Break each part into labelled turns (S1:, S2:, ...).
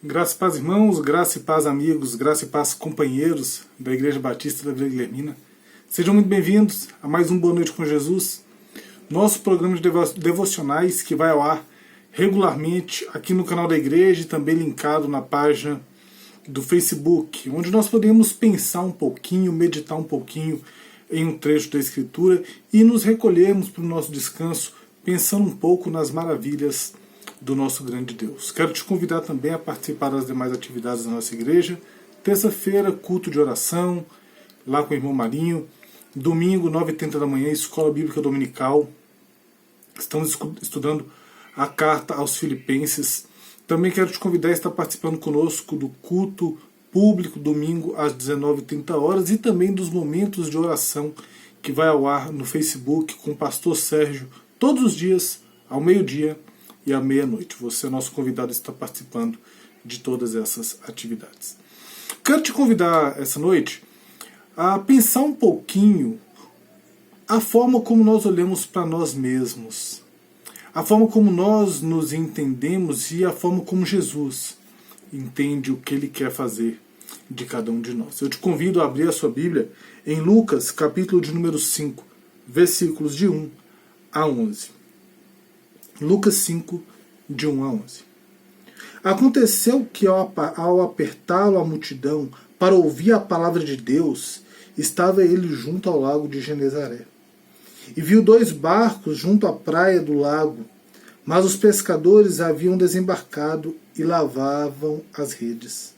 S1: Graça e paz, irmãos, graça e paz, amigos, graça e paz, companheiros da Igreja Batista da Vila Guilhermina. Sejam muito bem-vindos a mais um Boa Noite com Jesus, nosso programa de devocionais que vai ao ar regularmente aqui no canal da igreja e também linkado na página do Facebook, onde nós podemos pensar um pouquinho, meditar um pouquinho em um trecho da Escritura e nos recolhermos para o nosso descanso, pensando um pouco nas maravilhas do nosso grande Deus. Quero te convidar também a participar das demais atividades da nossa igreja. Terça-feira, culto de oração, lá com o irmão Marinho. Domingo, 9h30 da manhã, Escola Bíblica Dominical. Estamos estudando a carta aos Filipenses. Também quero te convidar a estar participando conosco do culto público, domingo, às 19h30, e também dos momentos de oração que vai ao ar no Facebook com o pastor Sérgio, todos os dias, ao meio-dia e à meia-noite. Você é nosso convidado a estar participando de todas essas atividades. Quero te convidar essa noite a pensar um pouquinho a forma como nós olhamos para nós mesmos, a forma como nós nos entendemos e a forma como Jesus entende o que Ele quer fazer de cada um de nós. Eu te convido a abrir a sua Bíblia em Lucas, capítulo de número 5, versículos de 1 a 11. Lucas 5, de 1 a 11. Aconteceu que ao apertá-lo a multidão para ouvir a palavra de Deus, estava ele junto ao lago de Genezaré. E viu 2 barcos junto à praia do lago, mas os pescadores haviam desembarcado e lavavam as redes.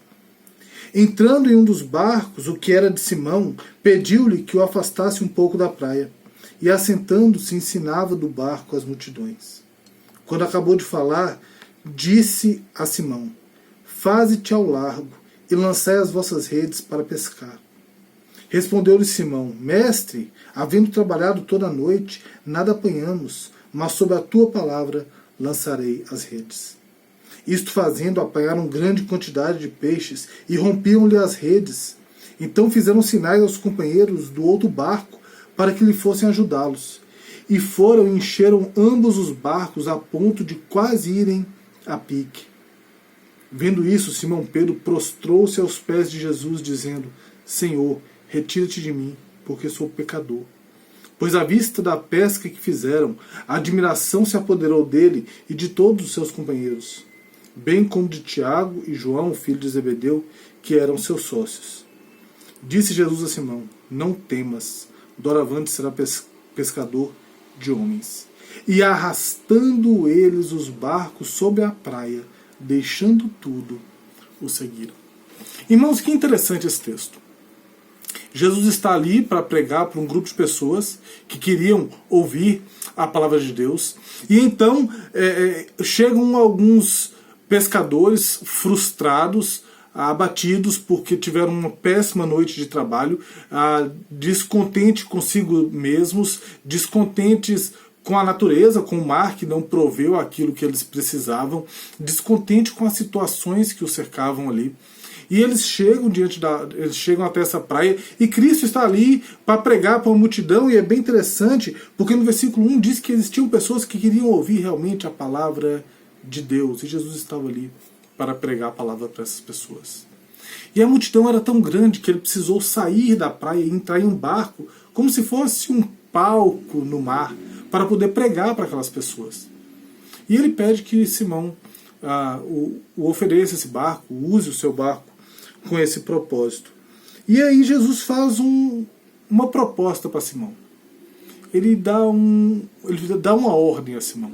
S1: Entrando em um dos barcos, o que era de Simão, pediu-lhe que o afastasse um pouco da praia, e assentando-se ensinava do barco as multidões. Quando acabou de falar, disse a Simão: Faze-te ao largo e lançai as vossas redes para pescar. Respondeu-lhe Simão: Mestre, havendo trabalhado toda a noite, nada apanhamos, mas sob a tua palavra lançarei as redes. Isto fazendo, apanharam grande quantidade de peixes e rompiam-lhe as redes. Então fizeram sinais aos companheiros do outro barco para que lhe fossem ajudá-los. E foram e encheram ambos os barcos a ponto de quase irem a pique. Vendo isso, Simão Pedro prostrou-se aos pés de Jesus, dizendo: Senhor, retira-te de mim, porque sou pecador. Pois à vista da pesca que fizeram, a admiração se apoderou dele e de todos os seus companheiros, bem como de Tiago e João, filho de Zebedeu, que eram seus sócios. Disse Jesus a Simão: Não temas, doravante será pescador de homens. E arrastando eles os barcos sobre a praia, deixando tudo, o seguiram. Irmãos, que interessante esse texto. Jesus está ali para pregar para um grupo de pessoas que queriam ouvir a palavra de Deus. E então chegam alguns pescadores frustrados, abatidos porque tiveram uma péssima noite de trabalho, descontentes consigo mesmos, descontentes com a natureza, com o mar que não proveu aquilo que eles precisavam, descontentes com as situações que os cercavam ali. E eles chegam até essa praia e Cristo está ali para pregar para uma multidão, e é bem interessante porque no versículo 1 diz que existiam pessoas que queriam ouvir realmente a palavra de Deus, e Jesus estava ali para pregar a palavra para essas pessoas. E a multidão era tão grande que ele precisou sair da praia e entrar em um barco, como se fosse um palco no mar, para poder pregar para aquelas pessoas. E ele pede que Simão o ofereça esse barco, use o seu barco com esse propósito. E aí Jesus faz uma proposta para Simão. Ele dá uma ordem a Simão: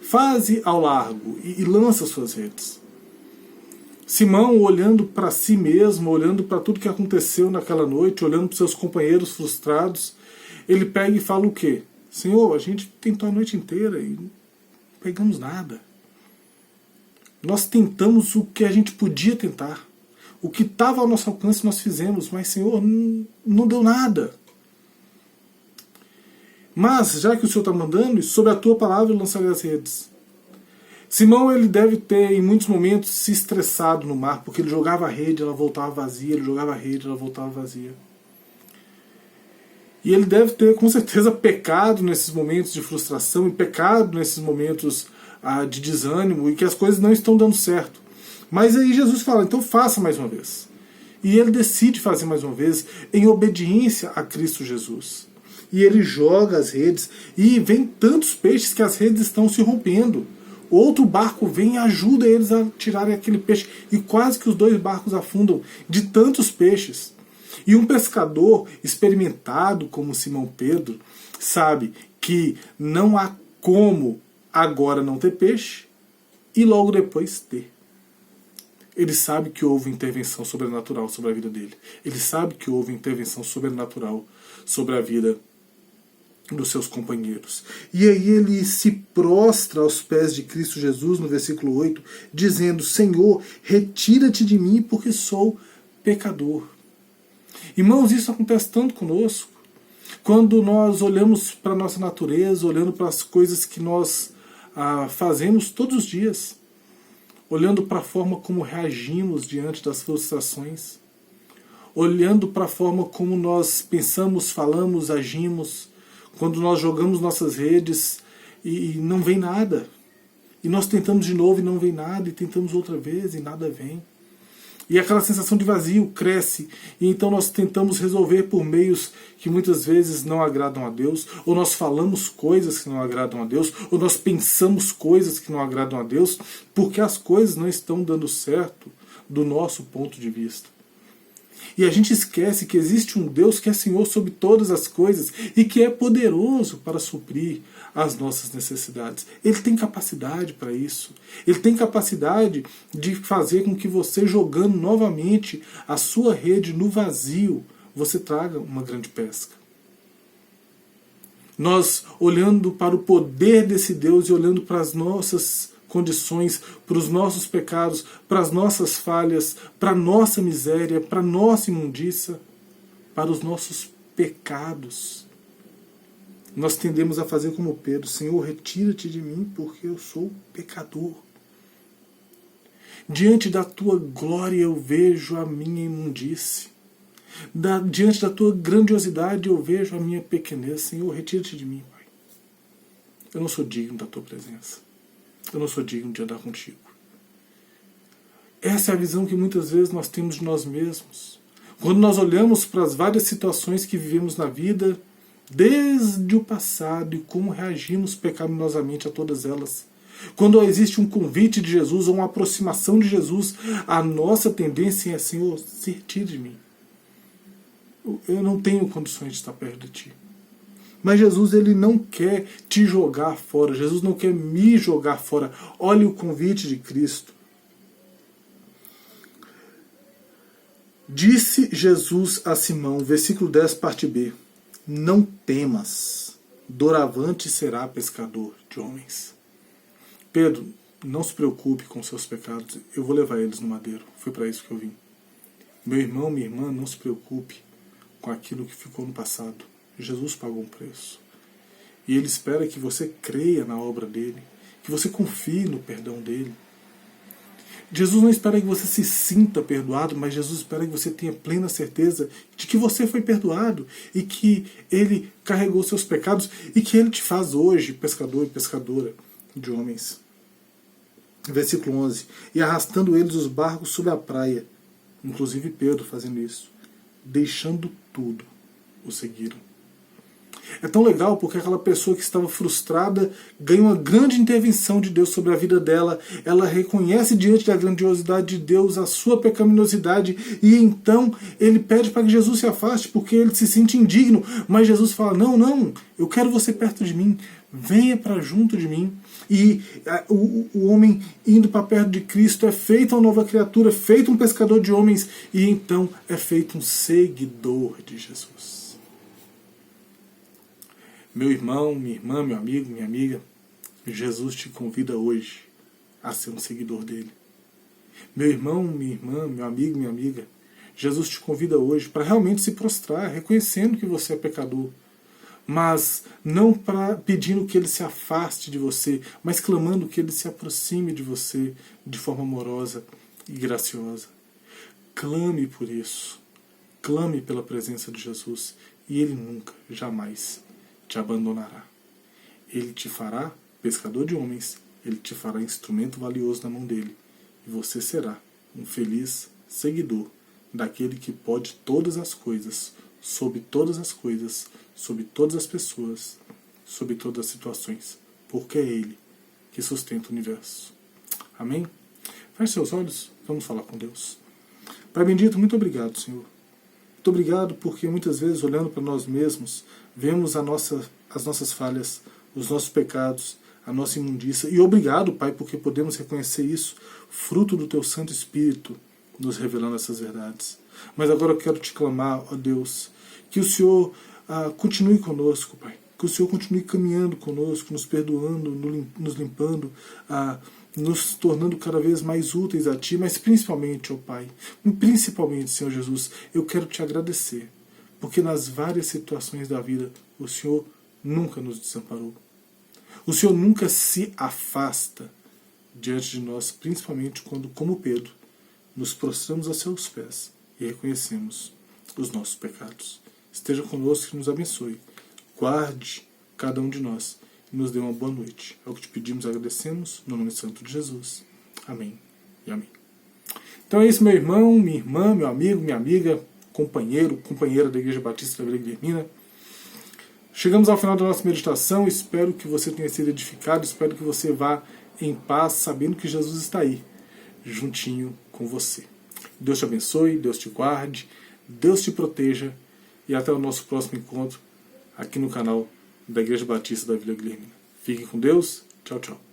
S1: faze ao largo e lança suas redes. Simão, olhando para si mesmo, olhando para tudo que aconteceu naquela noite, olhando para seus companheiros frustrados, ele pega e fala o quê? Senhor, a gente tentou a noite inteira e não pegamos nada. Nós tentamos o que a gente podia tentar. O que estava ao nosso alcance nós fizemos, mas Senhor, não deu nada. Mas, já que o Senhor está mandando, sob a tua palavra eu lançarei as redes. Simão, ele deve ter em muitos momentos se estressado no mar, porque ele jogava a rede, ela voltava vazia, ele jogava a rede, ela voltava vazia. E ele deve ter com certeza pecado nesses momentos de frustração e pecado nesses momentos de desânimo, e que as coisas não estão dando certo. Mas aí Jesus fala, então faça mais uma vez. E ele decide fazer mais uma vez em obediência a Cristo Jesus. E ele joga as redes e vem tantos peixes que as redes estão se rompendo. Outro barco vem e ajuda eles a tirarem aquele peixe e quase que os dois barcos afundam de tantos peixes. E um pescador experimentado como Simão Pedro sabe que não há como agora não ter peixe e logo depois ter. Ele sabe que houve intervenção sobrenatural sobre a vida dele. Ele sabe que houve intervenção sobrenatural sobre a vida dos seus companheiros. E aí ele se prostra aos pés de Cristo Jesus, no versículo 8, dizendo, Senhor, retira-te de mim, porque sou pecador. Irmãos, isso acontece tanto conosco. Quando nós olhamos para a nossa natureza, olhando para as coisas que nós fazemos todos os dias, olhando para a forma como reagimos diante das frustrações, olhando para a forma como nós pensamos, falamos, agimos, quando nós jogamos nossas redes e não vem nada, e nós tentamos de novo e não vem nada, e tentamos outra vez e nada vem. E aquela sensação de vazio cresce, e então nós tentamos resolver por meios que muitas vezes não agradam a Deus, ou nós falamos coisas que não agradam a Deus, ou nós pensamos coisas que não agradam a Deus, porque as coisas não estão dando certo do nosso ponto de vista. E a gente esquece que existe um Deus que é Senhor sobre todas as coisas e que é poderoso para suprir as nossas necessidades. Ele tem capacidade para isso. Ele tem capacidade de fazer com que você, jogando novamente a sua rede no vazio, você traga uma grande pesca. Nós, olhando para o poder desse Deus e olhando para as nossas condições, para os nossos pecados, para as nossas falhas, para a nossa miséria, para a nossa imundícia, para os nossos pecados, nós tendemos a fazer como Pedro, Senhor, retira-te de mim, porque eu sou pecador. Diante da tua glória eu vejo a minha imundície. Diante da tua grandiosidade eu vejo a minha pequenez. Senhor, retira-te de mim, Pai. Eu não sou digno da tua presença. Eu não sou digno de andar contigo. Essa é a visão que muitas vezes nós temos de nós mesmos. Quando nós olhamos para as várias situações que vivemos na vida, desde o passado, e como reagimos pecaminosamente a todas elas. Quando existe um convite de Jesus, ou uma aproximação de Jesus, a nossa tendência é, Senhor, se retire de mim. Eu não tenho condições de estar perto de ti. Mas Jesus, ele não quer te jogar fora. Jesus não quer me jogar fora. Olhe o convite de Cristo. Disse Jesus a Simão, versículo 10, parte B, não temas, doravante será pescador de homens. Pedro, não se preocupe com seus pecados, eu vou levar eles no madeiro. Foi para isso que eu vim. Meu irmão, minha irmã, não se preocupe com aquilo que ficou no passado. Jesus pagou um preço. E Ele espera que você creia na obra dele, que você confie no perdão dele. Jesus não espera que você se sinta perdoado, mas Jesus espera que você tenha plena certeza de que você foi perdoado e que Ele carregou seus pecados e que Ele te faz hoje pescador e pescadora de homens. Versículo 11. E arrastando eles os barcos sobre a praia, inclusive Pedro fazendo isso, deixando tudo, o seguiram. É tão legal porque aquela pessoa que estava frustrada ganha uma grande intervenção de Deus sobre a vida dela. Ela reconhece diante da grandiosidade de Deus a sua pecaminosidade e então ele pede para que Jesus se afaste porque ele se sente indigno. Mas Jesus fala, não, eu quero você perto de mim. Venha para junto de mim. E o homem indo para perto de Cristo é feito uma nova criatura, feito um pescador de homens e então é feito um seguidor de Jesus. Meu irmão, minha irmã, meu amigo, minha amiga, Jesus te convida hoje a ser um seguidor dele. Meu irmão, minha irmã, meu amigo, minha amiga, Jesus te convida hoje para realmente se prostrar, reconhecendo que você é pecador, mas não pedindo que ele se afaste de você, mas clamando que ele se aproxime de você de forma amorosa e graciosa. Clame por isso, clame pela presença de Jesus e ele nunca, jamais te abandonará. Ele te fará pescador de homens, ele te fará instrumento valioso na mão dele, e e você será um feliz seguidor daquele que pode todas as coisas, sobre todas as coisas, sobre todas as pessoas, sobre todas as situações, porque é Ele que sustenta o universo. Amém? Feche seus olhos, vamos falar com Deus. Pai bendito, muito obrigado, Senhor. Muito obrigado porque muitas vezes, olhando para nós mesmos, vemos as nossas falhas, os nossos pecados, a nossa imundícia. E obrigado, Pai, porque podemos reconhecer isso, fruto do Teu Santo Espírito, nos revelando essas verdades. Mas agora eu quero te clamar, ó Deus, que o Senhor continue conosco, Pai. Que o Senhor continue caminhando conosco, nos perdoando, nos limpando, nos tornando cada vez mais úteis a Ti, mas principalmente, ó Pai, principalmente, Senhor Jesus, eu quero Te agradecer, porque nas várias situações da vida, o Senhor nunca nos desamparou. O Senhor nunca se afasta diante de nós, principalmente quando, como Pedro, nos prostramos a seus pés e reconhecemos os nossos pecados. Esteja conosco e nos abençoe. Guarde cada um de nós e nos dê uma boa noite. É o que te pedimos e agradecemos, no nome santo de Jesus. Amém e amém. Então é isso, meu irmão, minha irmã, meu amigo, minha amiga, companheira da Igreja Batista da Vila Guilhermina. Chegamos ao final da nossa meditação. Espero que você tenha sido edificado, espero que você vá em paz, sabendo que Jesus está aí, juntinho com você. Deus te abençoe, Deus te guarde, Deus te proteja e até o nosso próximo encontro aqui no canal da Igreja Batista da Vila Guilhermina. Fiquem com Deus. Tchau, tchau.